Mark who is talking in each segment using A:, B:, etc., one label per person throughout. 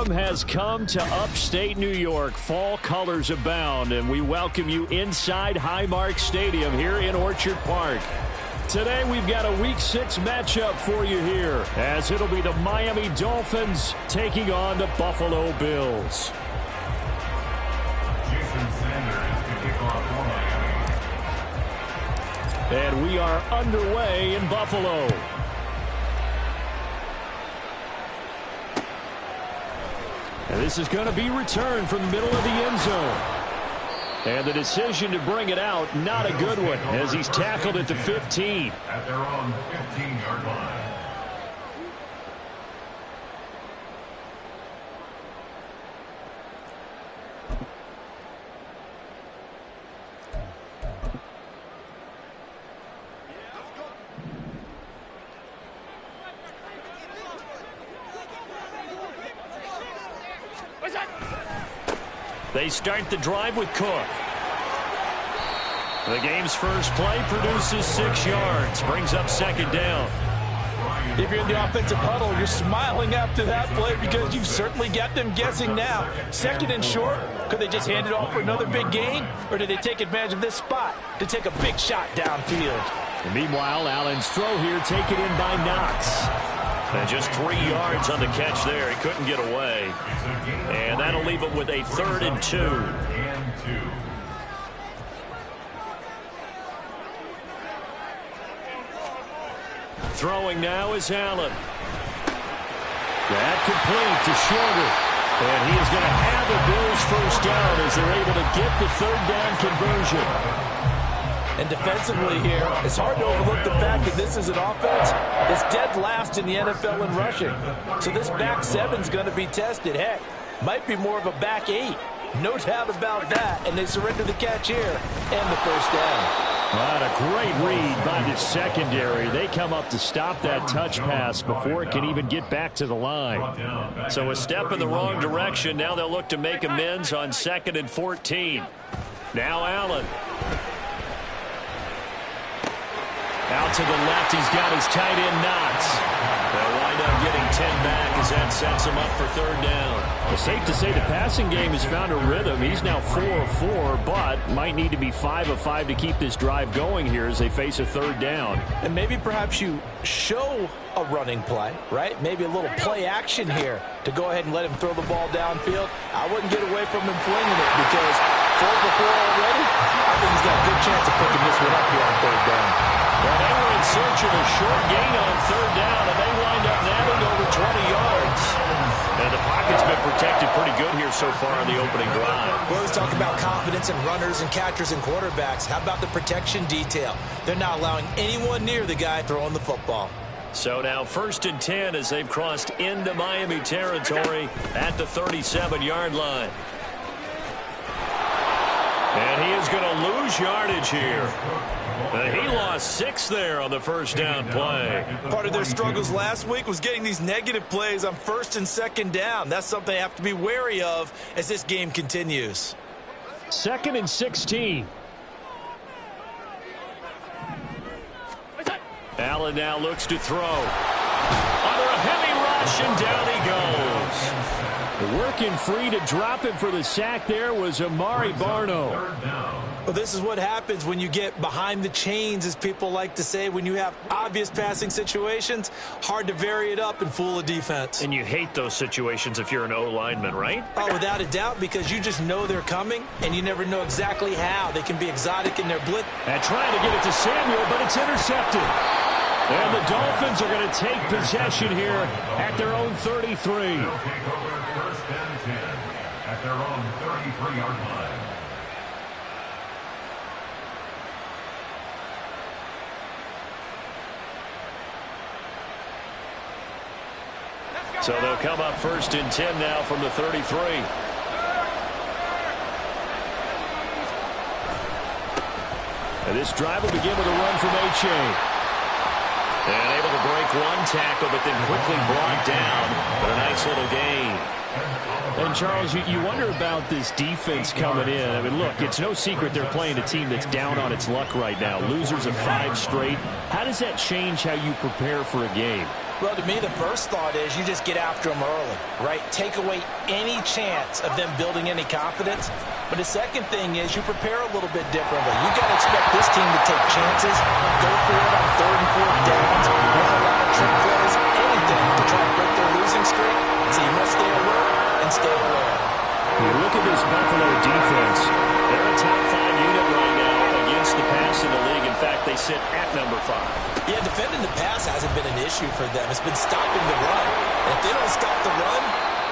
A: Autumn has come to upstate New York. Fall colors abound, and we welcome you inside Highmark Stadium here in Orchard Park. Today we've got a Week 6 matchup for you here, as it'll be the Miami Dolphins taking on the Buffalo Bills. And we are underway in Buffalo. And this is going to be returned from the middle of the end zone. And the decision to bring it out, not a good one, as he's tackled at the 15.
B: At their own 15-yard line.
A: They start the drive with Cook. The game's first play produces 6 yards, brings up second down.
C: If you're in the offensive huddle, you're smiling after that play because you've certainly got them guessing now. Second and short, could they just hand it off for another big gain? Or did they take advantage of this spot to take a big shot downfield?
A: And meanwhile, Allen's throw here taken in by Knox. And just 3 yards on the catch there. He couldn't get away. And that'll leave him with a 3rd and 2. Throwing now is Allen. That complete to Shorter. And he is going to have the Bills first down as they're able to get the 3rd down conversion.
C: And defensively here, it's hard to overlook the fact that this is an offense that's dead last in the NFL in rushing. So this back 7's going to be tested. Heck, might be more of a back 8. No doubt about that. And they surrender the catch here and the first down.
A: What a great read by the secondary. They come up to stop that touch pass before it can even get back to the line. So a step in the wrong direction. Now they'll look to make amends on 2nd and 14. Now Allen. Out to the left, he's got his tight end Knox. They'll wind up getting 10 back as that sets him up for 3rd down. It's safe to say the passing game has found a rhythm. He's now 4 of 4, but might need to be 5 of 5 to keep this drive going here as they face a 3rd down.
C: And maybe perhaps you show a running play, right? Maybe a little play action here to go ahead and let him throw the ball downfield. I wouldn't get away from him flinging it because 4 for 4 already. I think he's got a good chance of picking this one up here on 3rd down.
A: Well, they were in search of a short gain on 3rd down, and they wind up nabbing over 20 yards. And the pocket's been protected pretty good here so far on the opening drive.
D: We always talk about confidence in runners and catchers and quarterbacks. How about the protection detail? They're not allowing anyone near the guy throwing the football.
A: So now 1st and 10 as they've crossed into Miami territory at the 37-yard line. And he is going to lose yardage here. He lost 6 there on the first down play.
C: Part of their struggles last week was getting these negative plays on 1st and 2nd down. That's something they have to be wary of as this game continues.
A: 2nd and 16. Allen now looks to throw. Under a heavy rush, and down he goes. Working free to drop him for the sack there was Amari Barno.
D: Well, this is what happens when you get behind the chains, as people like to say. When you have obvious passing situations, hard to vary it up and fool a defense.
A: And you hate those situations if you're an O-lineman, right?
D: Oh, without a doubt, because you just know they're coming, and you never know exactly how. They can be exotic in their blitz.
A: And trying to get it to Samuel, but it's intercepted. And the Dolphins are going to take possession here at their own 33.
B: They'll take over 1st and 10 at their own 33-yard line.
A: So they'll come up 1st and 10 now from the 33. And this drive will begin with a run from H.A. And able to break one tackle, but then quickly brought down. But a nice little gain. And, Charles, you wonder about this defense coming in. I mean, look, it's no secret they're playing a team that's down on its luck right now. Losers of 5 straight. How does that change how you prepare for a game?
C: Well, to me, the first thought is you just get after them early, right? Take away any chance of them building any confidence. But the second thing is you prepare a little bit differently. You got to expect this team to take chances, go for it on 3rd and 4th downs, run a lot of trick plays, anything to try to break their losing streak. So you must stay alert and stay aware.
A: You look at this Buffalo defense. They're a top 5 unit right now against the pass in the league. In fact, they sit at number 5.
C: Yeah, defending the pass hasn't been an issue for them. It's been stopping the run. And if they don't stop the run,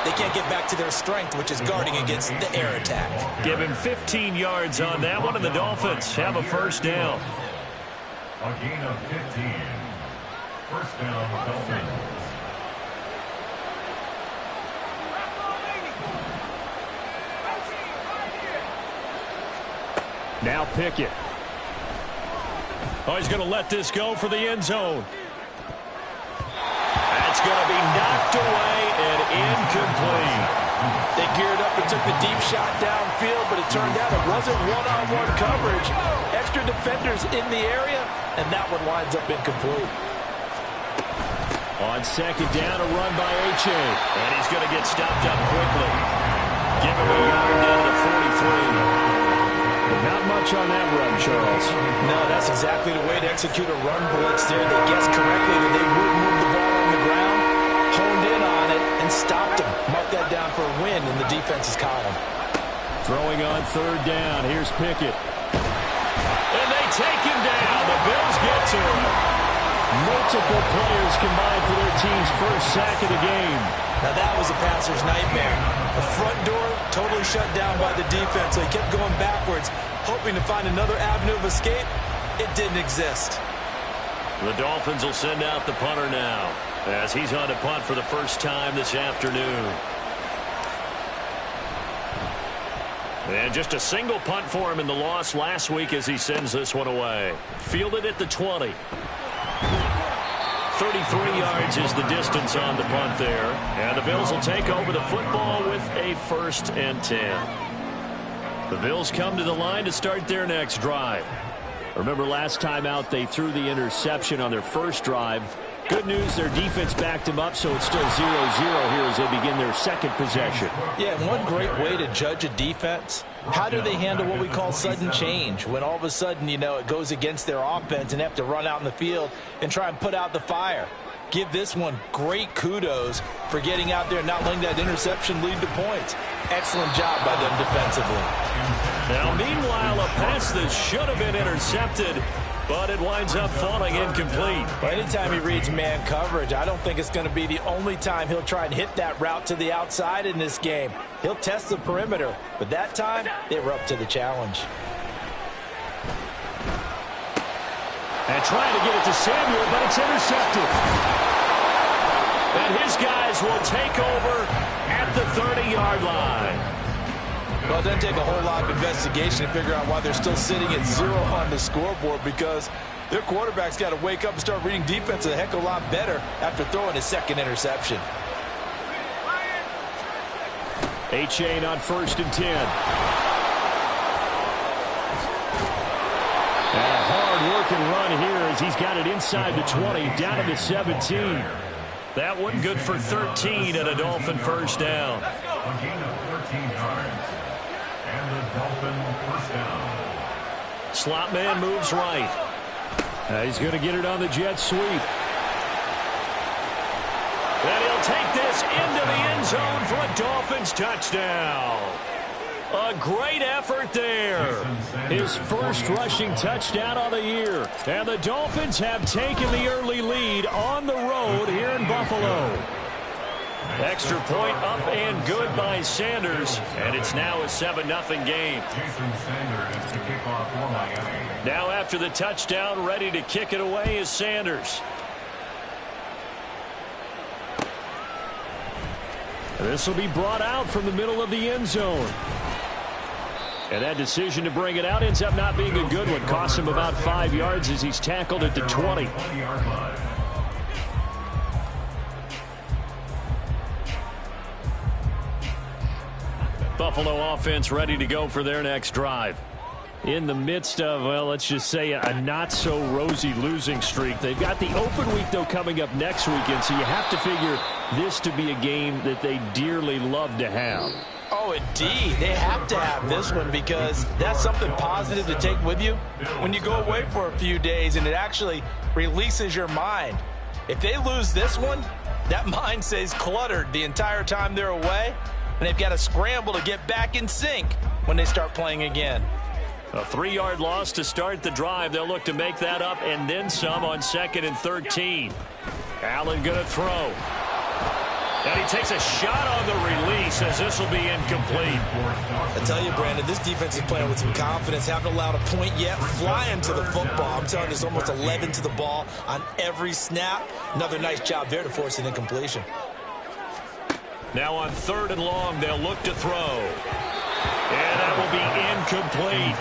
C: they can't get back to their strength, which is guarding against the air attack.
A: Give him 15 yards on that one, and the Dolphins have a first down.
B: A gain of 15. First down, Dolphins.
A: Now Pickett. Oh, he's going to let this go for the end zone. That's going to be knocked away and incomplete.
C: They geared up and took the deep shot downfield, but it turned out it wasn't one-on-one coverage. Extra defenders in the area, and that one winds up incomplete.
A: On second down, a run by H.A. And he's going to get stopped up quickly. Give him a yard down to the 43. Not much on that run, Charles.
C: No, that's exactly the way to execute a run blitz there. They guessed correctly that they would move the ball on the ground, honed in on it, and stopped him. Mark that down for a win in the defense's column.
A: Throwing on 3rd down. Here's Pickett. And they take him down. The Bills get to him. Multiple players combined for their team's first sack of the game.
C: Now that was a passer's nightmare. The front door totally shut down by the defense, so he kept going backwards, hoping to find another avenue of escape. It didn't exist.
A: The Dolphins will send out the punter now, as he's on to punt for the first time this afternoon. And just a single punt for him in the loss last week as he sends this one away. Fielded at the 20. 33 yards is the distance on the punt there. And the Bills will take over the football with a 1st and 10. The Bills come to the line to start their next drive. Remember last time out they threw the interception on their first drive. Good news, their defense backed them up, so it's still 0-0 here as they begin their second possession.
C: Yeah, and one great way to judge a defense, how do they handle what we call sudden change? When all of a sudden, you know, it goes against their offense and they have to run out in the field and try and put out the fire. Give this one great kudos for getting out there and not letting that interception lead to points. Excellent job by them defensively.
A: Now, meanwhile, a pass that should have been intercepted, but it winds up falling incomplete.
C: Well, anytime he reads man coverage, I don't think it's going to be the only time he'll try and hit that route to the outside in this game. He'll test the perimeter, but that time, they were up to the challenge.
A: And trying to get it to Samuel, but it's intercepted. And his guys will take over at the 30-yard line.
C: Well, it doesn't take a whole lot of investigation to figure out why they're still sitting at 0 on the scoreboard, because their quarterback's got to wake up and start reading defense a heck of a lot better after throwing his second interception.
A: A-Chain on 1st and 10. And a hard-working run here as he's got it inside the 20, down to the 17. That one good for 13 and a Dolphin first down.
B: A gain of 13 yards. And the Dolphin first down.
A: Slot man moves right. He's going to get it on the jet sweep. And he'll take this into the end zone for a Dolphins touchdown. A great effort there. His first rushing touchdown of the year. And the Dolphins have taken the early lead on the road here in Buffalo. Extra point up and good by Sanders. And it's now a 7-0 game.
B: Jason Sanders to kick off for Miami.
A: Now after the touchdown, ready to kick it away is Sanders. This will be brought out from the middle of the end zone. And that decision to bring it out ends up not being a good one. Costs him about 5 yards as he's tackled at the 20. Buffalo offense ready to go for their next drive. in the midst of, well, let's just say a not-so-rosy losing streak. They've got the open week, though, coming up next weekend, so you have to figure this to be a game that they dearly love to have.
C: Oh, indeed. They have to have this one because that's something positive to take with you when you go away for a few days, and it actually releases your mind. If they lose this one, that mind stays cluttered the entire time they're away, and they've got to scramble to get back in sync when they start playing again.
A: A 3-yard loss to start the drive. They'll look to make that up and then some on 2nd and 13. Allen going to throw. And he takes a shot on the release as this will be incomplete.
D: I tell you, Brandon, this defense is playing with some confidence. Haven't allowed a point yet. Flying to the football. I'm telling you, it's almost 11 to the ball on every snap. Another nice job there to force an incompletion.
A: Now on 3rd and long, they'll look to throw. And that will be incomplete.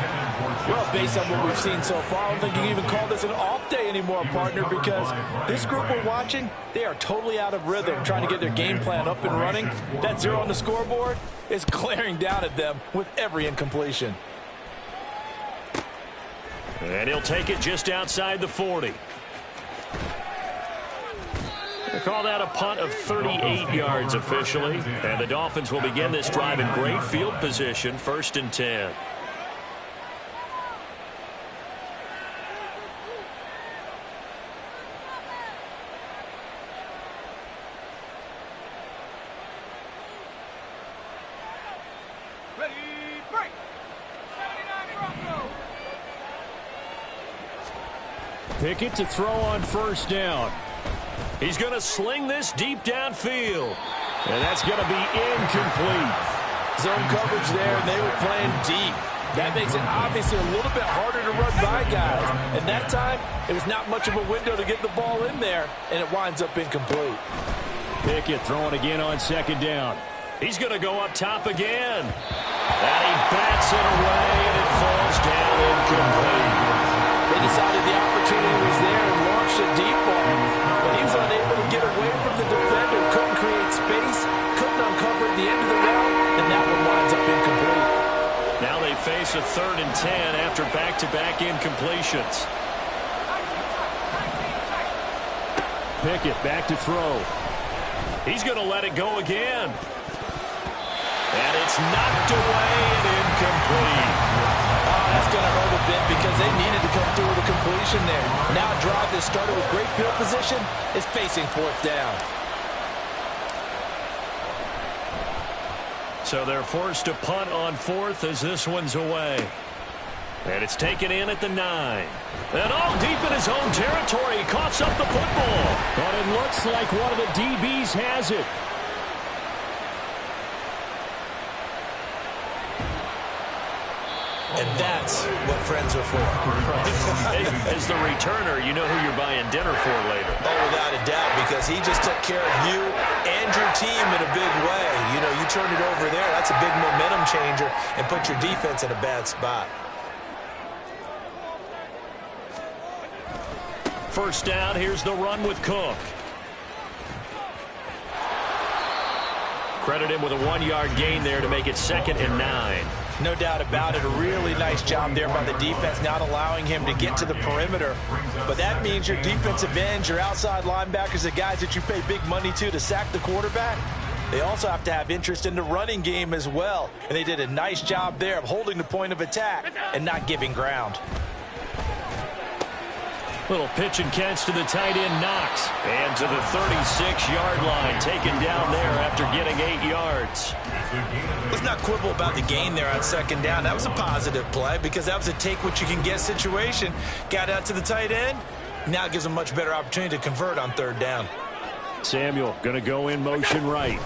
C: Well, based on what we've seen so far, I don't think you can even call this an off day anymore, partner, because this group we're watching, they are totally out of rhythm, trying to get their game plan up and running. That 0 on the scoreboard is glaring down at them with every incompletion.
A: And he'll take it just outside the 40. They call that a punt of 38 yards officially. And the Dolphins will begin this drive in great field position, 1st and 10.
E: Ready, break. 79 Broncos.
A: Pickett to throw on 1st down. He's going to sling this deep downfield. And that's going to be incomplete.
C: Zone coverage there, and they were playing deep. That makes it obviously a little bit harder to run by guys. And that time, it was not much of a window to get the ball in there, and it winds up incomplete.
A: Pickett throwing again on 2nd down. He's going to go up top again. And he bats it away, and it falls down incomplete.
C: They decided the opportunity was there and launched a deep ball. But he was unable to get away from the defender, couldn't create space, couldn't uncover at the end of the route, and that one winds up incomplete.
A: Now they face a 3rd and 10 after back-to-back incompletions. Pickett back to throw. He's going to let it go again. And it's knocked away and incomplete.
C: Oh, that's going to hurt a bit because they needed to come through with a completion there. Now a drive that started with great field position is facing 4th down.
A: So they're forced to punt on 4th as this one's away. And it's taken in at the 9. And all deep in his own territory, he coughs up the football. But it looks like one of the DBs has it.
D: And that's what friends are for.
A: As the returner, you know who you're buying dinner for later.
D: Oh, without a doubt, because he just took care of you and your team in a big way. You know, you turned it over there. That's a big momentum changer and put your defense in a bad spot.
A: 1st down, here's the run with Cook. Credit him with a 1-yard gain there to make it 2nd and 9.
C: No doubt about it. A really nice job there by the defense, not allowing him to get to the perimeter. But that means your defensive ends, your outside linebackers, the guys that you pay big money to sack the quarterback, they also have to have interest in the running game as well. And they did a nice job there of holding the point of attack and not giving ground.
A: Little pitch and catch to the tight end, Knox. And to the 36-yard line, taken down there after getting 8 yards.
D: Let's not quibble about the gain there on 2nd down. That was a positive play because that was a take-what-you-can-get situation. Got out to the tight end. Now it gives them a much better opportunity to convert on 3rd down.
A: Samuel going to go in motion right.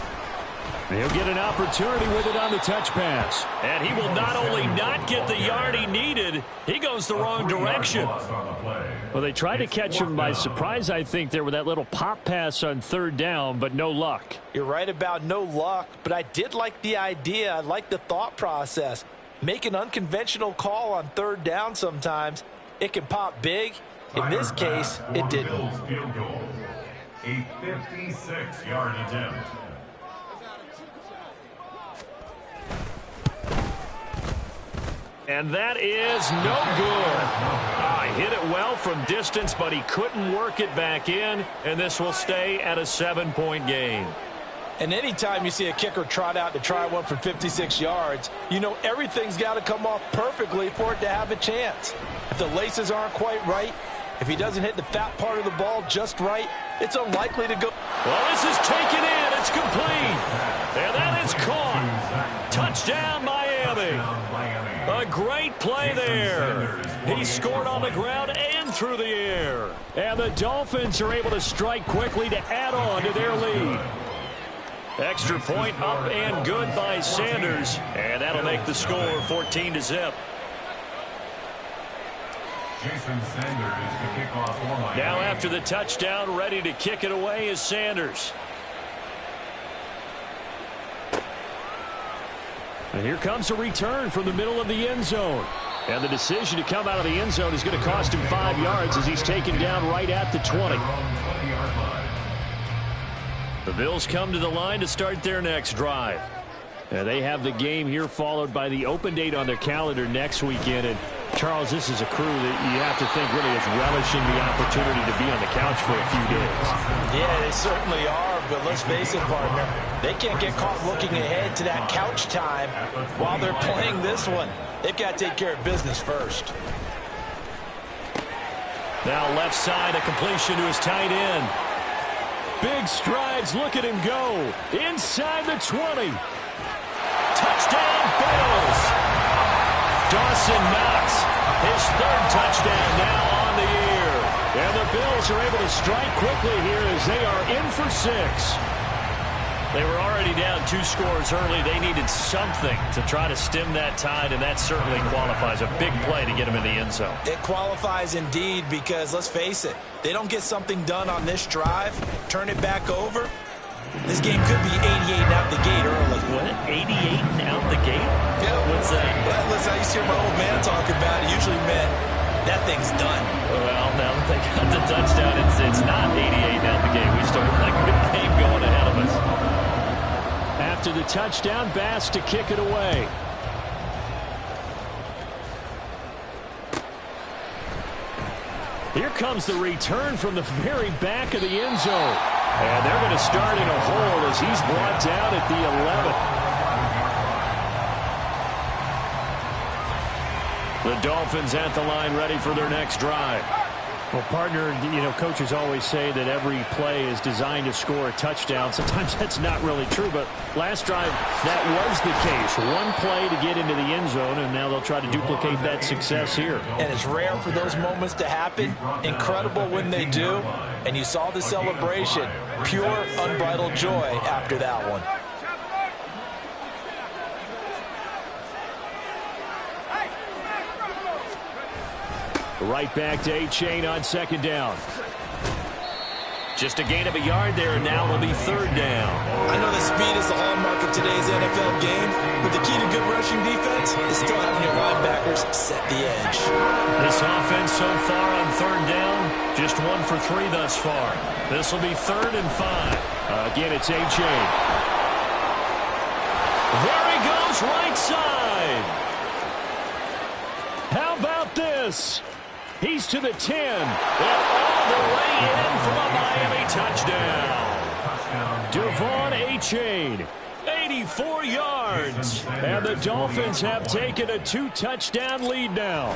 A: He'll get an opportunity with it on the touch pass. And he will not only not get the yard he needed, he goes the wrong direction. Well, they tried to catch him by surprise, I think, there with that little pop pass on 3rd down, but no luck.
C: You're right about no luck, but I did like the idea. I like the thought process. Make an unconventional call on 3rd down sometimes. It can pop big. In this case, it didn't.
B: A 56-yard attempt.
A: And that is no good. Hit it well from distance, but he couldn't work it back in, and this will stay at a 7-point game.
C: And anytime you see a kicker trot out to try one for 56 yards, you know everything's got to come off perfectly for it to have a chance. If the laces aren't quite right, if he doesn't hit the fat part of the ball just right, it's unlikely to go.
A: Well, this is taken in. It's complete. And that is caught. Touchdown, Miami. A great play there. He scored on the ground and through the air. And the Dolphins are able to strike quickly to add on to their lead. Extra point up and good by Sanders. And that'll make the score 14-0.
B: Jason Sanders to kick off for Miami.
A: Now after the touchdown, ready to kick it away is Sanders. And here comes a return from the middle of the end zone. And the decision to come out of the end zone is going to cost him 5 yards as he's taken down right at the 20. The Bills come to the line to start their next drive. They have the game here followed by the open date on their calendar next weekend. And Charles, this is a crew that you have to think really is relishing the opportunity to be on the couch for a few days.
C: Yeah, they certainly are, but let's face it, partner. They can't get caught looking ahead to that couch time while they're playing this one. They've got to take care of business first.
A: Now left side, a completion to his tight end. Big strides, look at him go. Inside the 20. Touchdown, Bills. Dawson Knox, his third touchdown now on the year. And the Bills are able to strike quickly here as they are in for 6. They were already down 2 scores early. They needed something to try to stem that tide, and that certainly qualifies. A big play to get them in the end zone.
C: It qualifies indeed because, let's face it, they don't get something done on this drive, turn it back over, this game could be 88 and out the gate early.
A: What? 88 and out the gate?
C: Yeah.
A: What's that?
C: Well, listen, I used to hear my old man talk about it. Usually meant that thing's done.
A: Well, now that they got the touchdown, it's not 88 and out the gate. We still got a good game going ahead of us. After the touchdown, Bass to kick it away. Here comes the return from the very back of the end zone. And they're going to start in a hole as he's brought down at the 11. The Dolphins at the line ready for their next drive. Well, partner, you know, coaches always say that every play is designed to score a touchdown. Sometimes that's not really true, but last drive, that was the case. One play to get into the end zone, and now they'll try to duplicate that success here.
C: And it's rare for those moments to happen. Incredible when they do. And you saw the celebration. Pure, unbridled joy after that one.
A: Right back to A-Chain on second down. Just a gain of a yard there, and now it'll be third down.
C: I know that speed is the hallmark of today's NFL game, but the key to good rushing defense is still having your linebackers set the edge.
A: This offense so far on third down, just 1 for 3 thus far. This will be 3rd and 5. Again, it's A-Chain. There he goes, right side. How about this? He's to the 10, and all the way in for a Miami touchdown. Devon A-Chain, 84 yards, and the Dolphins have taken a 2-touchdown lead now.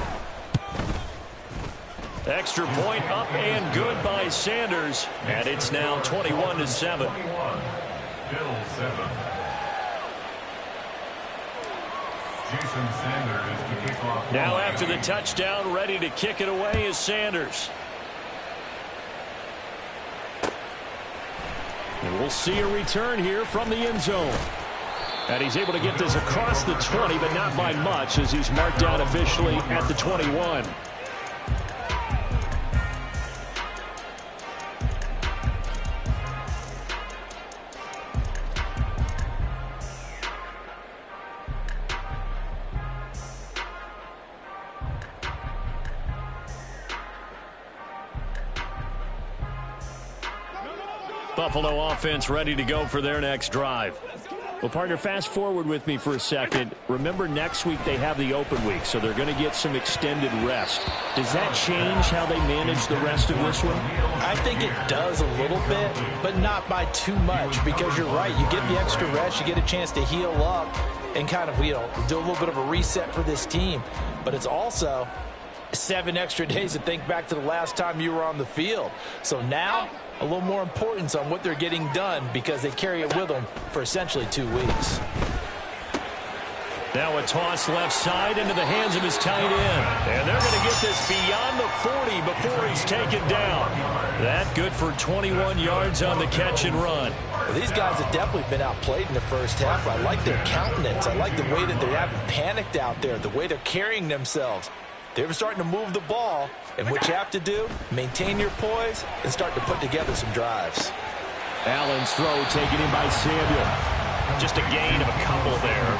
A: Extra point up and good by Sanders, and it's now 21-7.
B: Bills 7. Jason Sanders to kick off.
A: Now after the touchdown, ready to kick it away is Sanders. And we'll see a return here from the end zone. And he's able to get this across the 20, but not by much as he's marked down officially at the 21. Buffalo offense ready to go for their next drive. Well, partner, fast forward with me for a second. Remember, next week they have the open week, so they're going to get some extended rest. Does that change how they manage the rest of this one?
C: I think it does a little bit, but not by too much, because you're right. You get the extra rest, you get a chance to heal up and kind of, do a little bit of a reset for this team. But it's also 7 extra days to think back to the last time you were on the field. So now, a little more importance on what they're getting done because they carry it with them for essentially 2 weeks.
A: Now a toss left side into the hands of his tight end. And they're going to get this beyond the 40 before he's taken down. That good for 21 yards on the catch and run.
C: Well, these guys have definitely been outplayed in the first half. I like their countenance. I like the way that they haven't panicked out there, the way they're carrying themselves. They're starting to move the ball, and what you have to do, maintain your poise and start to put together some drives.
A: Allen's throw taken in by Samuel. Just a gain of a couple there,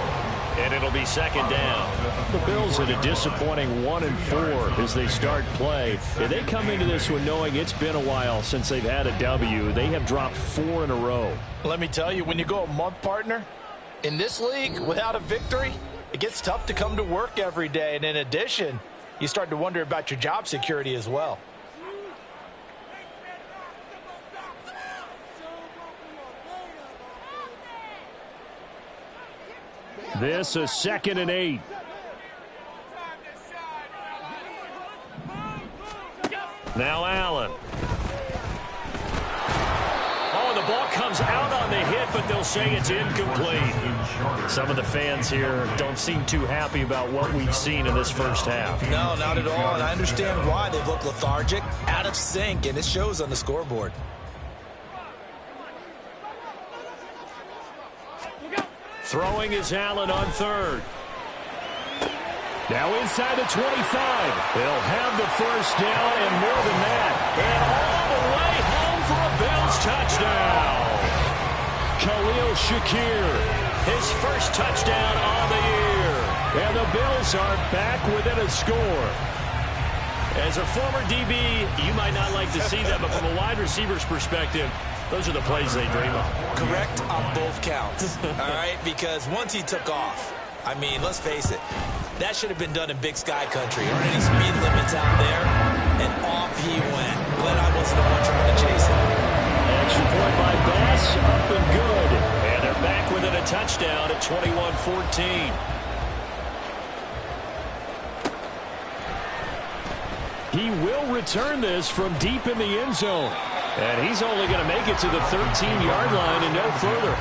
A: and it'll be second down. The Bills had a disappointing 1-4 as they start play. They come into this one knowing it's been a while since they've had a W. They have dropped 4 in a row.
C: Let me tell you, when you go a month, partner, in this league without a victory, it gets tough to come to work every day, and in addition, you start to wonder about your job security as well.
A: This is 2nd and 8. Now Allen. Oh, the ball comes out on the hit, but they'll say it's incomplete. Some of the fans here don't seem too happy about what we've seen in this first half.
D: No, not at all, and I understand why. They've looked lethargic, out of sync, and it shows on the scoreboard.
A: Throwing is Allen on 3rd. Now inside the 25. They'll have the first down and more than that. And all the way home for a Bills touchdown. Khalil Shakir, his first touchdown on the year. And the Bills are back within a score. As a former DB, you might not like to see that, but from a wide receiver's perspective, those are the plays they dream of.
D: Correct on both counts, all right? Because once he took off, I mean, let's face it, that should have been done in Big Sky Country. Aren't any speed limits out there? And off he went. Glad I wasn't the one trying to chase him.
A: Extra point by Bass, up and good. And they're back within a touchdown at 21-14. He will return this from deep in the end zone. And he's only going to make it to the 13-yard line and no further.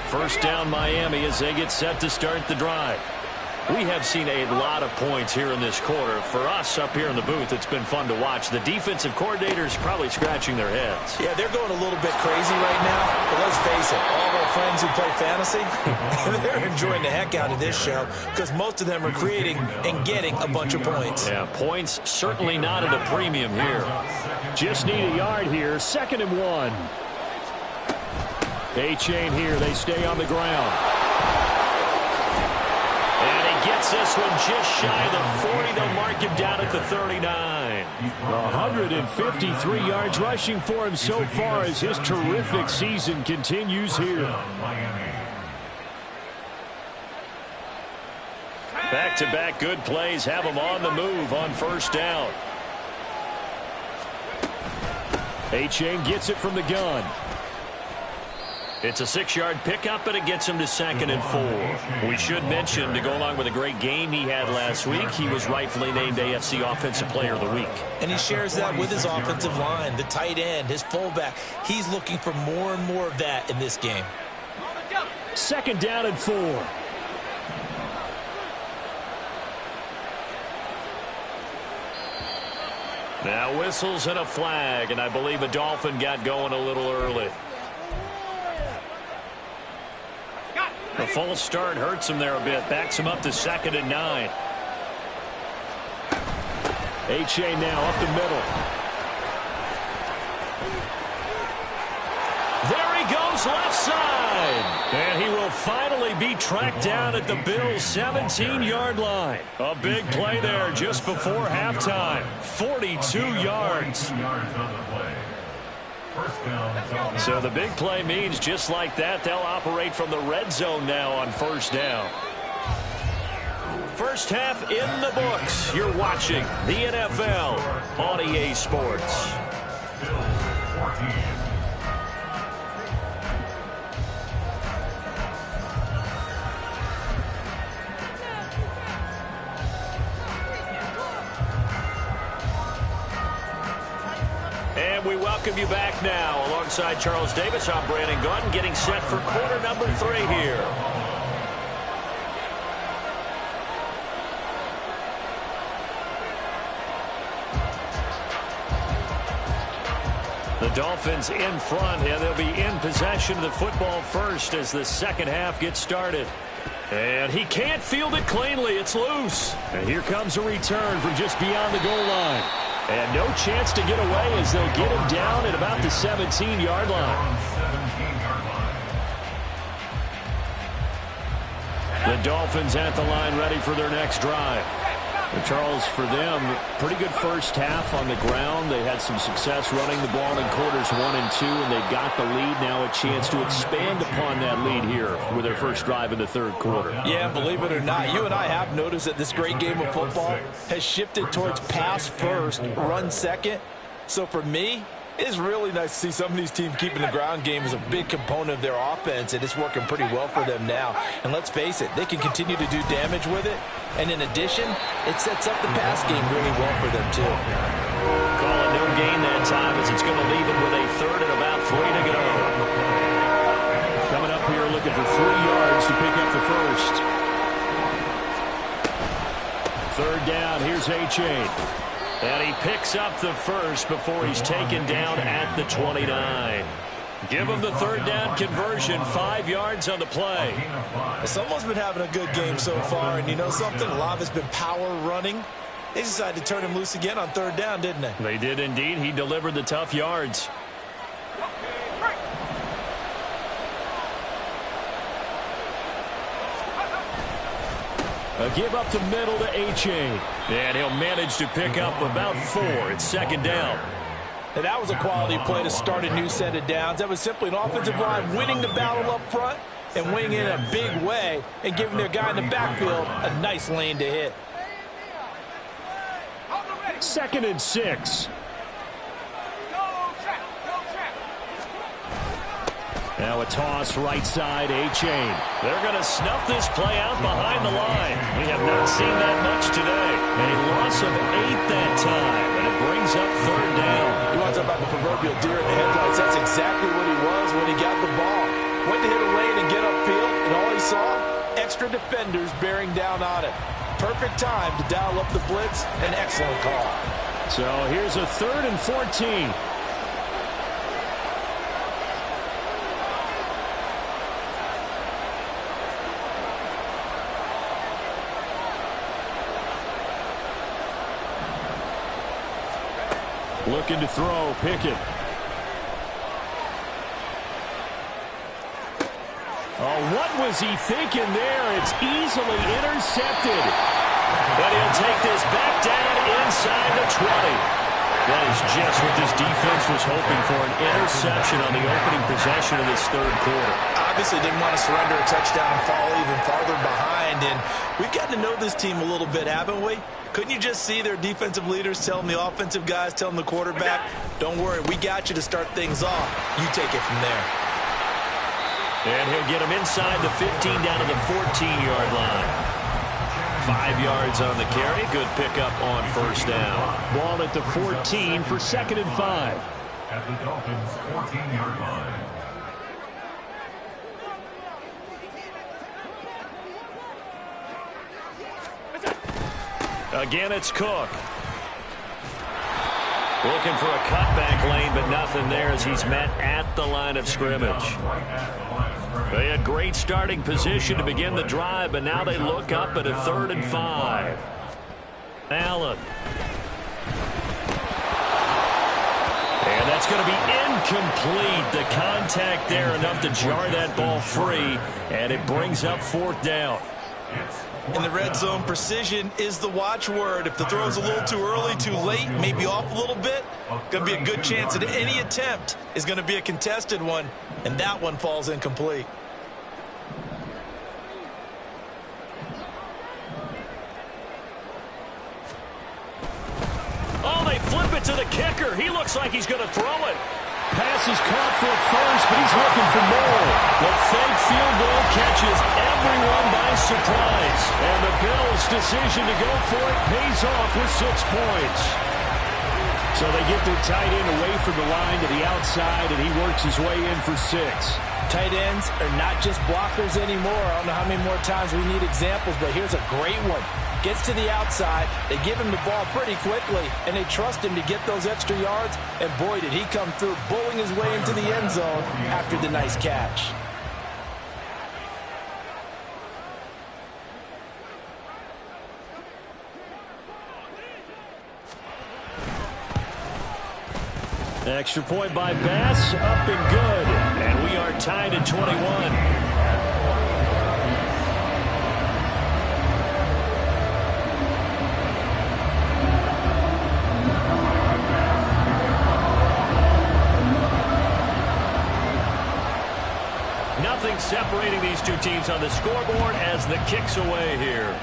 A: First down Miami as they get set to start the drive. We have seen a lot of points here in this quarter. For us up here in the booth, it's been fun to watch. The defensive coordinators probably scratching their heads.
D: Yeah, they're going a little bit crazy right now. But let's face it, all of our friends who play fantasy, they're enjoying the heck out of this show because most of them are creating and getting a bunch of points.
A: Yeah, points certainly not at a premium here. Just need a yard here. 2nd and 1. A-chain here. They stay on the ground. Gets this one just shy of the 40. They'll mark him down at the 39. 153 yards rushing for him so far as his terrific season continues here. Back-to-back good plays have him on the move on first down. A-chain gets it from the gun. It's a 6-yard pickup, but it gets him to 2nd and 4. We should mention, to go along with a great game he had last week, he was rightfully named AFC Offensive Player of the Week.
D: And he shares that with his offensive line, the tight end, his fullback. He's looking for more and more of that in this game.
A: 2nd down and 4. Now whistles and a flag, and I believe a Dolphin got going a little early. The false start hurts him there a bit. Backs him up to 2nd and 9. A-chain now up the middle. There he goes left side. And he will finally be tracked down at the Bills' 17-yard line. A big play there just before halftime. 42 yards.
B: First down, Dolphins.
A: So the big play means just like that, they'll operate from the red zone now on first down. First half in the books. You're watching the NFL on EA Sports.
B: Bills 14.
A: And we welcome you back now. Alongside Charles Davis, I'm Brandon Gunn, getting set for quarter number 3 here. The Dolphins in front, and they'll be in possession of the football first as the second half gets started. And he can't field it cleanly. It's loose. And here comes a return from just beyond the goal line. And no chance to get away as they'll get him down at about the 17-yard line. The Dolphins at the line ready for their next drive. And Charles, for them, pretty good first half on the ground. They had some success running the ball in quarters 1 and 2, and they got the lead. Now a chance to expand upon that lead here with their first drive in the third quarter.
C: Yeah, believe it or not, you and I have noticed that this great game of football has shifted towards pass first, run second. So for me, it's really nice to see some of these teams keeping the ground game as a big component of their offense, and it's working pretty well for them now. And let's face it, they can continue to do damage with it. And in addition, it sets up the pass game really well for them, too.
A: Call it no gain that time as it's going to leave them with a third and about 3 to go. Coming up here looking for 3 yards to pick up the first. Third down, here's A-Chain. And he picks up the first before he's taken down at the 29. Give him the third down conversion, 5 yards on the play.
D: Someone's been having a good game so far, and you know something? A lot of it's been power running. They decided to turn him loose again on third down, didn't they?
A: They did indeed. He delivered the tough yards. A give up the middle to A-Chain. And he'll manage to pick up about 4. It's second down.
C: And that was a quality play to start a new set of downs. That was simply an offensive line winning the battle up front and winning in a big way and giving their guy in the backfield a nice lane to hit.
A: Second and 6. Now a toss right side, A-Chain. They're going to snuff this play out behind the line. We have not seen that much today. A loss of 8 that time, and it brings up third down.
C: You want to talk about the proverbial deer in the headlights? That's exactly what he was when he got the ball. Went to hit a lane and get upfield, and all he saw, extra defenders bearing down on it. Perfect time to dial up the blitz. An excellent call.
A: So here's a third and 14. Looking to throw, Pickett. Oh, what was he thinking there? It's easily intercepted. But he'll take this back down inside the 20. That is just what this defense was hoping for, an interception on the opening possession of this third quarter.
D: Obviously didn't want to surrender a touchdown and fall even farther behind. And we've gotten to know this team a little bit, haven't we? Couldn't you just see their defensive leaders telling the offensive guys, telling the quarterback, don't worry, we got you to start things off. You take it from there.
A: And he'll get him inside the 15 down to the 14-yard line. 5 yards on the carry. Good pickup on first down. Ball at the 14 for second and 5.
B: At the Dolphins' 14-yard line.
A: Again, it's Cook. Looking for a cutback lane, but nothing there as he's met at the line of scrimmage. They had great starting position to begin the drive, but now they look up at a 3rd and 5. Allen. And that's going to be incomplete. The contact there enough to jar that ball free, and it brings up 4th down.
D: In the red zone, precision is the watchword. If the throw's a little too early, too late, maybe off a little bit, going to be a good chance that any attempt is going to be a contested one, and that one falls incomplete.
A: Oh, they flip it to the kicker. He looks like he's going to throw it. Pass is caught for first, but he's looking for more. The fake field goal catches everyone by surprise. And the Bills' decision to go for it pays off with 6 points. So they get their tight end away from the line to the outside, and he works his way in for 6.
C: Tight ends are not just blockers anymore. I don't know how many more times we need examples, but here's a great one. Gets to the outside, they give him the ball pretty quickly, and they trust him to get those extra yards, and boy, did he come through, bowling his way into the end zone after the nice catch.
A: Extra point by Bass, up and good, and we are tied at 21. Nothing separating these two teams on the scoreboard as the kick's away here.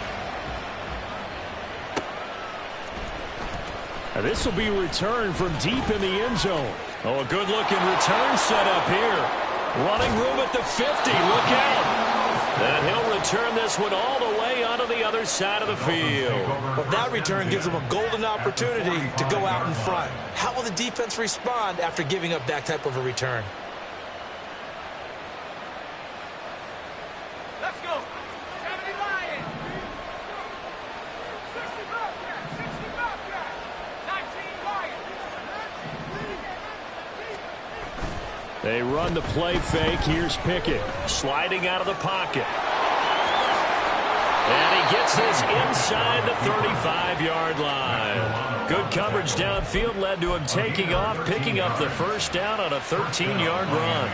A: This will be returned from deep in the end zone. Oh, a good-looking return set up here. Running room at the 50. Look out. And he'll return this one all the way onto the other side of the field.
D: Well, that return gives him a golden opportunity to go out in front. How will the defense respond after giving up that type of a return?
E: Let's go. 70 Lions. 60 Bobcats. 60 Bobcats. 19 Lions.
A: They run the play fake. Here's Pickett sliding out of the pocket. And he gets this inside the 35-yard line. Good coverage downfield led to him taking off, picking up the first down on a 13-yard run.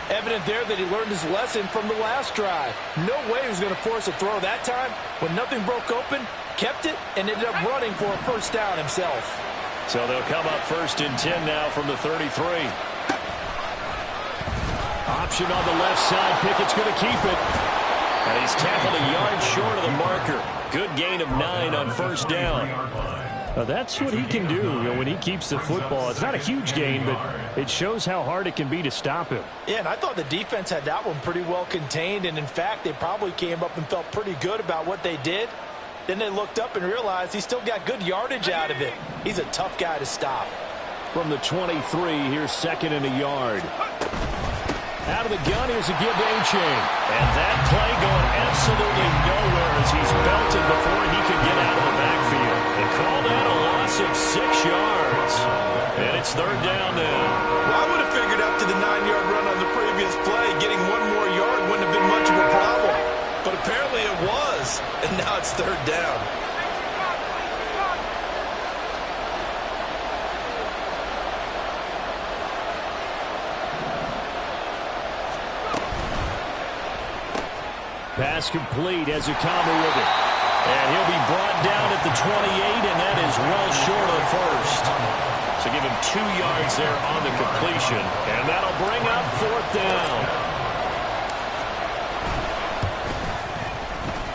C: Evident there that he learned his lesson from the last drive. No way he was going to force a throw that time. When nothing broke open, kept it, and ended up running for a first down himself.
A: So they'll come up 1st and 10 now from the 33. Option on the left side. Pickett's going to keep it. And he's tackled a yard short of the marker. Good gain of 9 on first down. That's what he can do when he keeps the football. It's not a huge gain, but it shows how hard it can be to stop him.
C: Yeah, and I thought the defense had that one pretty well contained, and in fact, they probably came up and felt pretty good about what they did. Then they looked up and realized he still got good yardage out of it. He's a tough guy to stop.
A: From the 23, here's 2nd and a yard. Out of the gun, here's a give A-chain. And that play going absolutely nowhere as he's belted before he could get out of the backfield. They call that a loss of 6 yards. And it's 3rd down now.
D: Well, I would have figured after the 9-yard run on the previous play, getting 1 more yard wouldn't have been much of a problem. But apparently it was, and now it's 3rd down.
A: Pass complete as a combo with it. And he'll be brought down at the 28, and that is well short of first. So give him 2 yards there on the completion, and that'll bring up 4th down.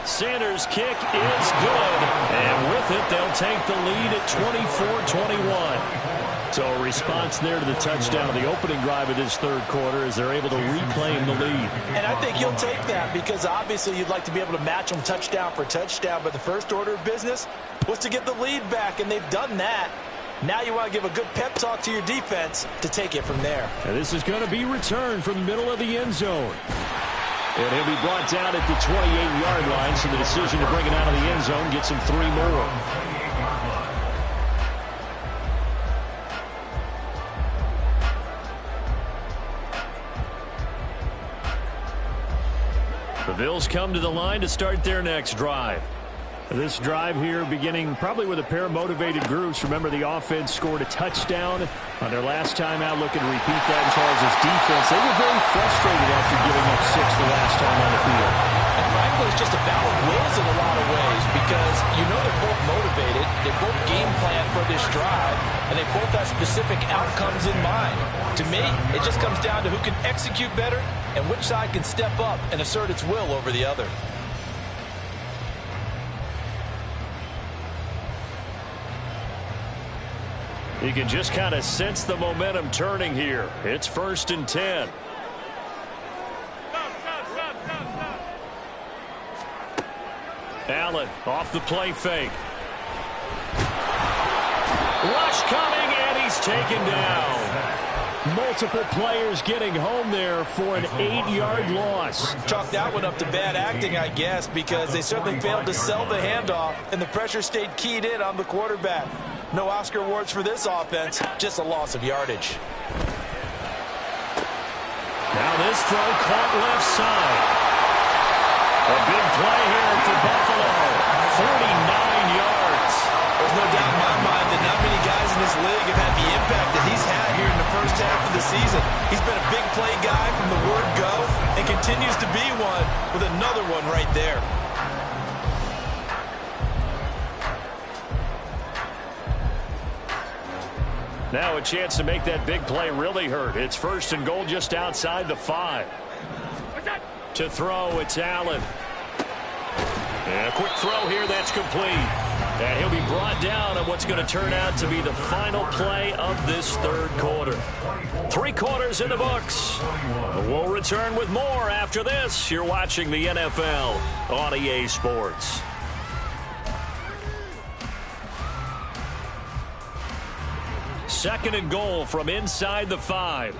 A: Sanders' kick is good, and with it, they'll take the lead at 24-21. So a response there to the touchdown of the opening drive of this 3rd quarter as they're able to reclaim the lead.
C: And I think he'll take that because obviously you'd like to be able to match them touchdown for touchdown, but the first order of business was to get the lead back, and they've done that. Now you want to give a good pep talk to your defense to take it from there.
A: And this is going to be returned from the middle of the end zone. And he'll be brought down at the 28-yard line, so the decision to bring it out of the end zone gets him 3 more. The Bills come to the line to start their next drive. This drive here beginning probably with a pair of motivated groups. Remember, the offense scored a touchdown on their last time out. Looking to repeat that as Charles' defense. They were very frustrated after giving up 6 the last time on the field.
C: And frankly, Frankly, it's just a battle of wills in a lot of ways because you know they're both motivated, they both game plan for this drive, and they both have specific outcomes in mind. To me, it just comes down to who can execute better and which side can step up and assert its will over the other.
A: You can just kind of sense the momentum turning here. It's 1st and 10. Allen off the play fake. Rush coming, and he's taken down. Multiple players getting home there for an 8-yard loss.
C: Chalk that one up to bad acting, I guess, because they certainly failed to sell the handoff, and the pressure stayed keyed in on the quarterback. No Oscar awards for this offense, just a loss of yardage.
A: Now this throw caught left side. A big play here for Buffalo. 49 yards.
C: There's no doubt in my mind that not many guys in this league have had the impact that he's had here in the first half of the season. He's been a big play guy from the word go and continues to be one with another one right there.
A: Now a chance to make that big play really hurt. It's 1st and goal just outside the 5. To throw, it's Allen. And a quick throw here, that's complete. And he'll be brought down on what's going to turn out to be the final play of this 3rd quarter. 3 quarters in the books. We'll return with more after this. You're watching the NFL on EA Sports. Second and goal from inside the 5.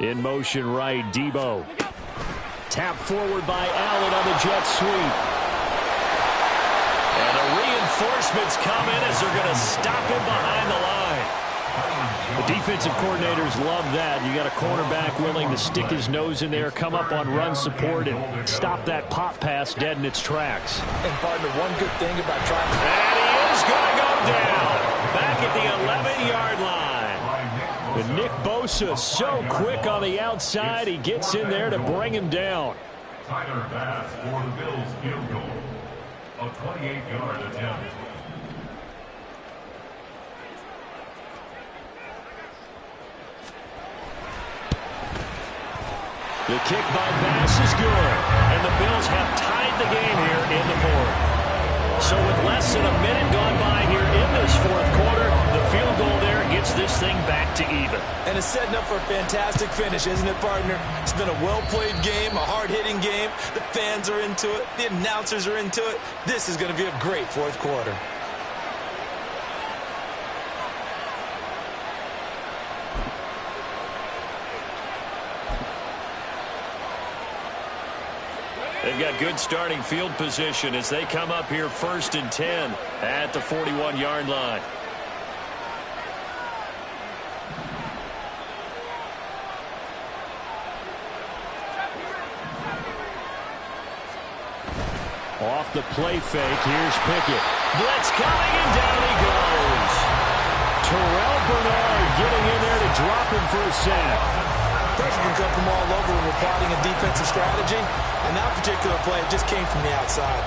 A: In motion right, Debo. Tap forward by Allen on the jet sweep. And the reinforcements come in as they're going to stop him behind the line. The defensive coordinators love that. You got a cornerback willing to stick his nose in there, come up on run support, and stop that pop pass dead in its tracks.
C: And partner, one good thing about trying to...
A: And he is going to go down. Back at the 11-yard line. And Nick Bosa so quick on the outside, he gets in there to bring him down.
B: Tyler Bass for the Bills field goal. A 28-yard attempt.
A: The kick by Bass is good. And the Bills have tied the game here in the 4th. So with less than a minute gone by here in this 4th quarter, the field goal there gets this thing back to even.
C: And it's setting up for a fantastic finish, isn't it, partner? It's been a well-played game, a hard-hitting game. The fans are into it. The announcers are into it. This is going to be a great 4th quarter.
A: They've got good starting field position as they come up here 1st and 10 at the 41-yard line. Off the play fake, here's Pickett. Blitz coming, and down he goes. Terrell Bernard getting in there to drop him for a sack.
C: Pressure can come from all over when we're plotting a defensive strategy. And that particular play just came from the outside.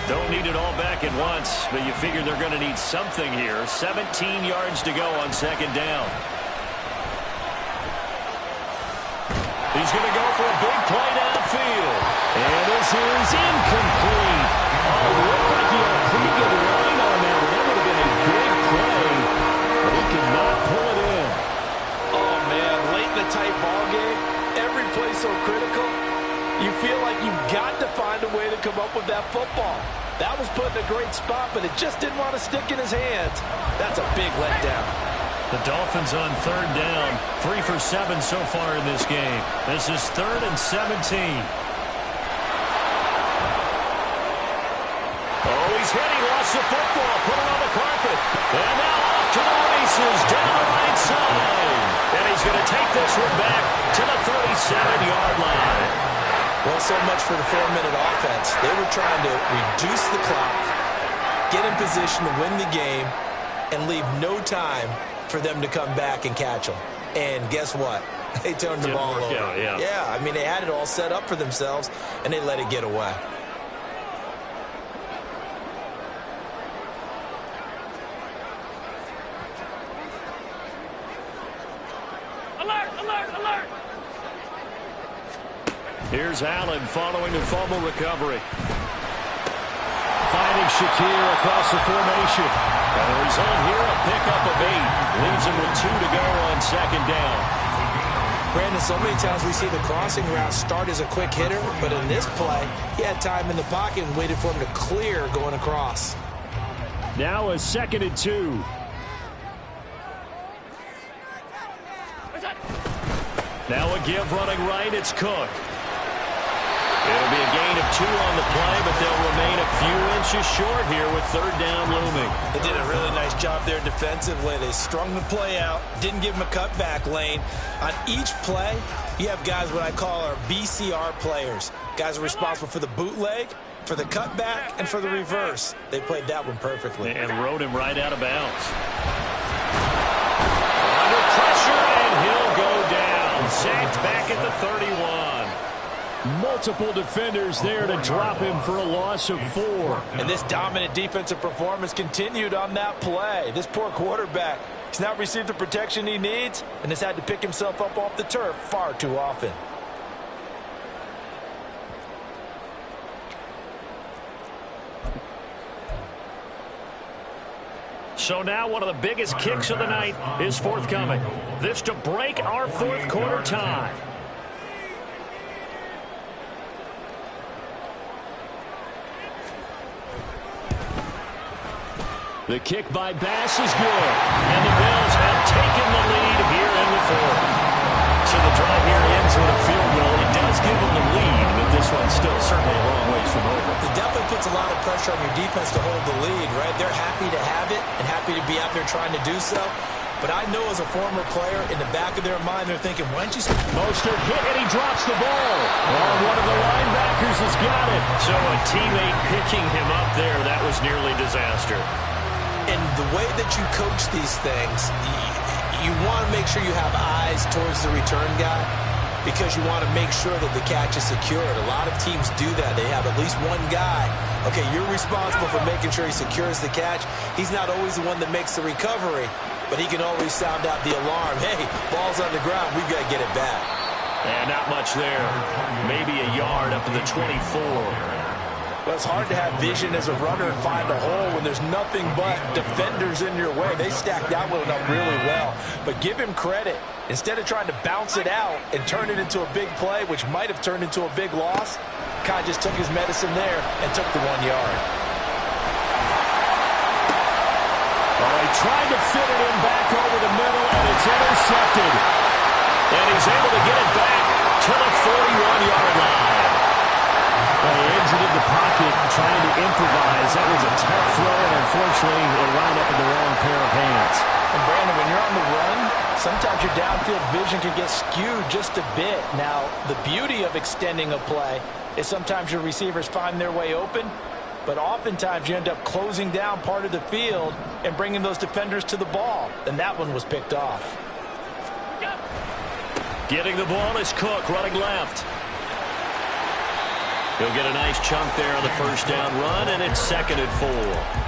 A: Don't need it all back at once, but you figure they're going to need something here. 17 yards to go on 2nd down. He's going to go for a big play downfield. And this is incomplete. Oh, looked like he had a pretty good line on that. That would have been a big play, but he could not pull it in.
C: Oh, man, late in the tight ball game, every play so critical, you feel like you've got to find a way to come up with that football. That was put in a great spot, but it just didn't want to stick in his hands. That's a big letdown.
A: The Dolphins on 3rd down, 3 for 7 so far in this game. This is 3rd and 17. Oh, he's hit. He lost the football. Put it on the carpet. And now off to the races down the right side. And he's going to take this one back to the 37-yard line.
C: Well, so much for the 4-minute offense. They were trying to reduce the clock, get in position to win the game, and leave no time for them to come back and catch them. And guess what?
D: They turned the ball over. Yeah, I mean, they had it all set up for themselves, and they let it get away.
E: Alert, alert, alert!
A: Here's Allen following the fumble recovery. Finding Shakir across the formation. And the result here, a pickup of 8. Leaves him with 2 to go on second down.
D: Brandon, so many times we see the crossing route start as a quick hitter, but in this play, he had time in the pocket and waited for him to clear going across.
A: Now a 2nd and 2. Now a give running right, it's Cook. It'll be a gain of 2 on the play, but they'll remain a few inches short here with 3rd down looming.
D: They did a really nice job there defensively. They strung the play out, didn't give him a cutback lane. On each play, you have guys what I call our BCR players. Guys are responsible for the bootleg, for the cutback, and for the reverse. They played that one perfectly.
A: And rode him right out of bounds. Under pressure, and he'll go down. Sacked back at the 31. Multiple defenders there to drop him for a loss of 4.
C: And this dominant defensive performance continued on that play. This poor quarterback, he's not received the protection he needs and has had to pick himself up off the turf far too often.
A: So now one of the biggest kicks of the night is forthcoming. This to break our 4th quarter tie. The kick by Bass is good, and the Bills have taken the lead here in the 4th. So the drive here ends with a field goal. It does give them the lead, but this one's still certainly a long ways from over.
D: It definitely puts a lot of pressure on your defense to hold the lead, right? They're happy to have it and happy to be out there trying to do so. But I know as a former player, in the back of their mind, they're thinking, why don't you...
A: Mostert hit, and he drops the ball. Oh, one of the linebackers has got it. So a teammate picking him up there, that was nearly disaster.
D: And the way that you coach these things, you want to make sure you have eyes towards the return guy because you want to make sure that the catch is secured. A lot of teams do that. They have at least one guy. Okay, you're responsible for making sure he secures the catch. He's not always the one that makes the recovery, but he can always sound out the alarm. Hey, ball's on the ground. We've got to get it back.
A: And not much there. Maybe a yard up to the 24.
C: Well, it's hard to have vision as a runner and find a hole when there's nothing but defenders in your way. They stacked that one up really well. But give him credit. Instead of trying to bounce it out and turn it into a big play, which might have turned into a big loss, Kai just took his medicine there and took the 1 yard.
A: Well, he tried to fit it in back over the middle, and it's intercepted. And he's able to get it back to the 41-yard line. Well, he exited the pocket trying to improvise. That was a tough throw, and unfortunately, it wound up in the wrong pair of hands.
C: And, Brandon, when you're on the run, sometimes your downfield vision can get skewed just a bit. Now, the beauty of extending a play is sometimes your receivers find their way open, but oftentimes you end up closing down part of the field and bringing those defenders to the ball. And that one was picked off.
A: Getting the ball is Cook running left. He'll get a nice chunk there on the first down run, and it's 2nd and 4.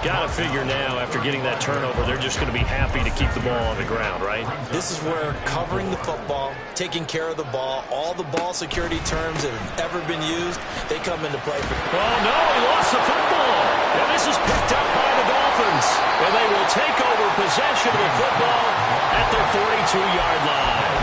A: Got to figure now, after getting that turnover, they're just going to be happy to keep the ball on the ground, right?
D: This is where covering the football, taking care of the ball, all the ball security terms that have ever been used, they come into play.
A: Oh, no, he lost the football. And this is picked up by the Dolphins. And they will take over possession of the football at their 42-yard line.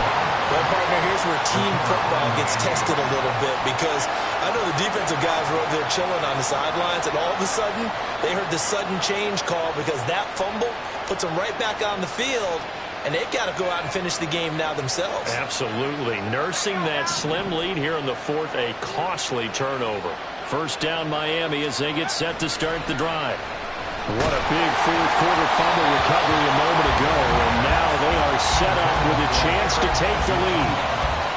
D: Well, partner, here's where team football gets tested a little bit because I know the defensive guys were over there chilling on the sidelines, and all of a sudden, they heard the sudden change call because that fumble puts them right back on the field, and they've got to go out and finish the game now themselves.
A: Absolutely. Nursing that slim lead here in the 4th, a costly turnover. First down, Miami, as they get set to start the drive. What a big 4th quarter fumble recovery a moment ago, and now they are set up with a chance to take the lead.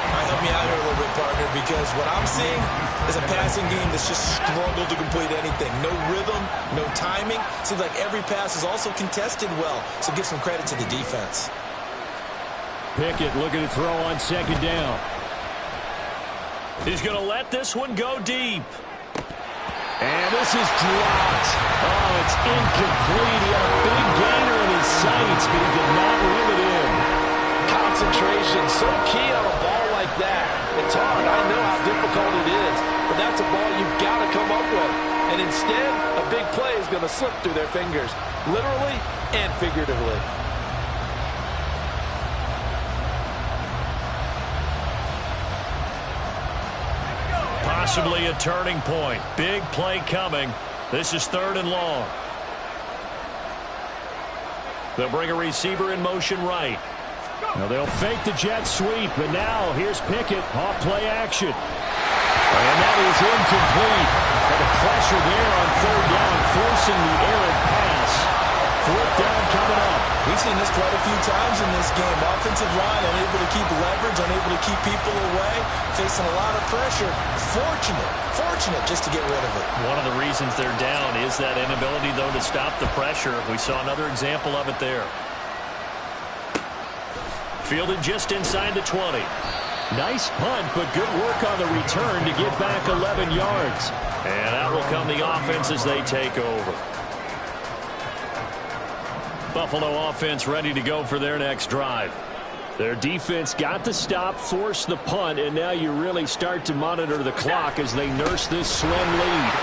D: All right, help me out here a little bit, partner, because what I'm seeing is a passing game that's just struggled to complete anything. No rhythm, no timing. Seems like every pass is also contested well, so give some credit to the defense.
A: Pickett looking to throw on second down. He's going to let this one go deep. And this is dropped. Oh, it's incomplete. He had a big gainer in his sights, but he did not reel it in.
C: Concentration, so key on a ball like that. It's hard. I know how difficult it is, but that's a ball you've got to come up with. And instead, a big play is going to slip through their fingers, literally and figuratively.
A: Possibly a turning point. Big play coming. This is 3rd and long. They'll bring a receiver in motion right. Now they'll fake the jet sweep, but now here's Pickett off play action. And that is incomplete. And the pressure there on 3rd down, forcing the errant pass. 4th down coming up.
D: We've seen this quite a few times in this game. Offensive line unable to keep leverage, unable to keep people away, facing a lot of pressure. Fortunate just to get rid of it.
A: One of the reasons they're down is that inability, though, to stop the pressure. We saw another example of it there. Fielded just inside the 20. Nice punt, but good work on the return to get back 11 yards. And out will come the offense as they take over. Buffalo offense ready to go for their next drive. Their defense got the stop, forced the punt, and now you really start to monitor the clock as they nurse this slim lead.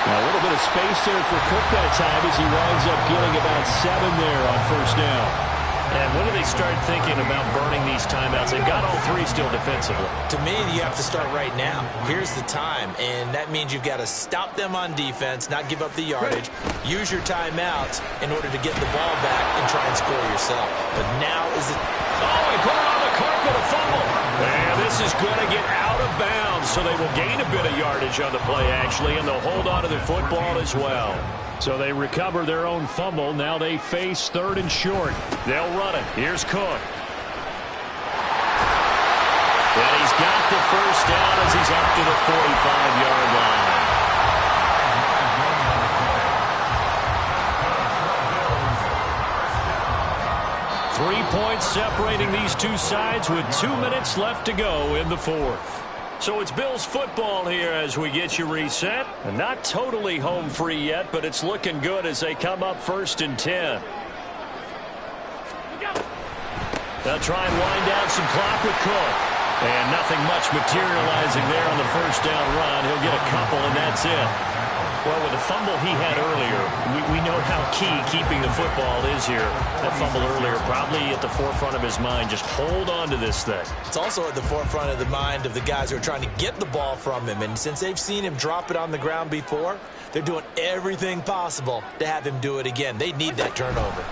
A: Now a little bit of space there for Cook that time as he winds up getting about 7 there on 1st down. And when do they start thinking about burning these timeouts? They've got all 3 still defensively.
D: To me, you have to start right now. Here's the time, and that means you've got to stop them on defense, not give up the yardage, use your timeouts in order to get the ball back and try and score yourself. But now is it...
A: Oh, he put it on the carpet, a fumble. And this is going to get out of bounds, so they will gain a bit of yardage on the play, actually, and they'll hold on to the football as well. So they recover their own fumble. Now they face 3rd and short. They'll run it. Here's Cook. And he's got the 1st down as he's up to the 45-yard line. 3 points separating these two sides with 2 minutes left to go in the 4th. So it's Bills football here as we get you reset. And not totally home free yet, but it's looking good as they come up 1st and 10. They'll try and wind down some clock with Cook. And nothing much materializing there on the 1st down run. He'll get a couple, and that's it. Well, with the fumble he had earlier, we know how key keeping the football is here. That fumble earlier probably at the forefront of his mind. Just hold on to this thing.
D: It's also at the forefront of the mind of the guys who are trying to get the ball from him. And since they've seen him drop it on the ground before, they're doing everything possible to have him do it again. They need that turnover.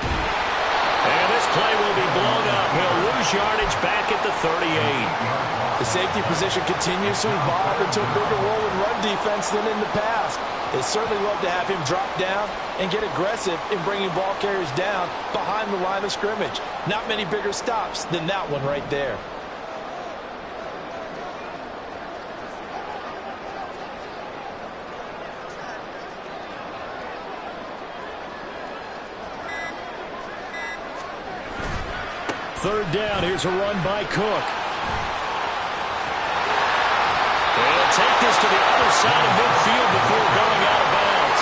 A: And this play will be blown up. He'll lose yardage back at the 38.
C: The safety position continues to evolve into a bigger role in run defense than in the past. They certainly love to have him drop down and get aggressive in bringing ball carriers down behind the line of scrimmage. Not many bigger stops than that one right there.
A: Third down, here's a run by Cook. Take this to the other side of midfield before going out of bounds.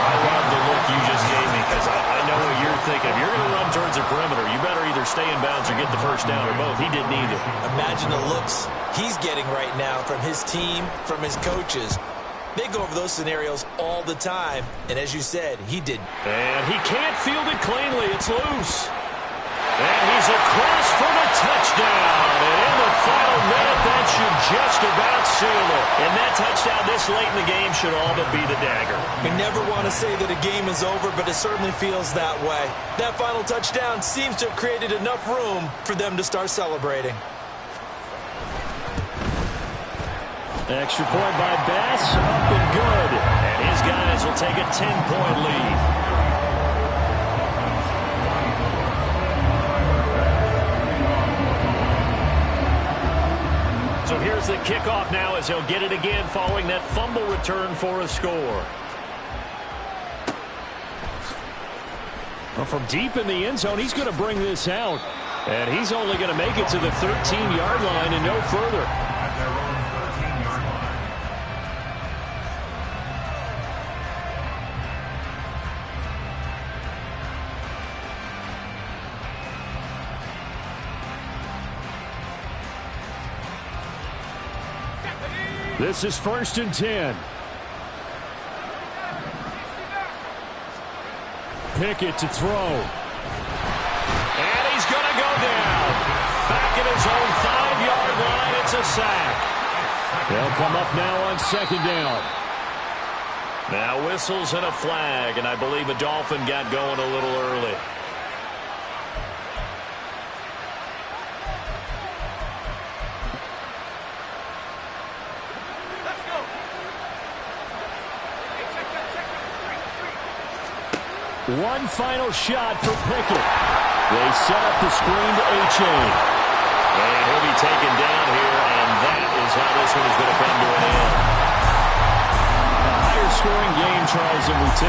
A: I love the look you just gave me because I know what you're thinking. If you're going to run towards the perimeter, you better either stay in bounds or get the 1st down or both. He did neither.
D: Imagine the looks he's getting right now from his team, from his coaches. They go over those scenarios all the time, and as you said, he did.
A: And he can't field it cleanly. It's loose. And he's across for the touchdown. And in the final minute, that should just about seal it. And that touchdown this late in the game should all but be the dagger.
D: We never want to say that a game is over, but it certainly feels that way. That final touchdown seems to have created enough room for them to start celebrating.
A: Extra point by Bass, up and good. And his guys will take a 10-point lead. So here's the kickoff now as he'll get it again following that fumble return for a score. Well, from deep in the end zone, he's going to bring this out. And he's only going to make it to the 13-yard line and no further.
B: At their own 13-yard line.
A: This is 1st and 10. Pickett to throw. And he's going to go down. Back at his own 5-yard line. It's a sack. They'll come up now on 2nd down. Now whistles and a flag, and I believe a Dolphin got going a little early. One final shot for Pickett. They set up the screen to A-Chain. And he'll be taken down here, and that is how this one is going to come to an end. A higher scoring game, Charles, than we typically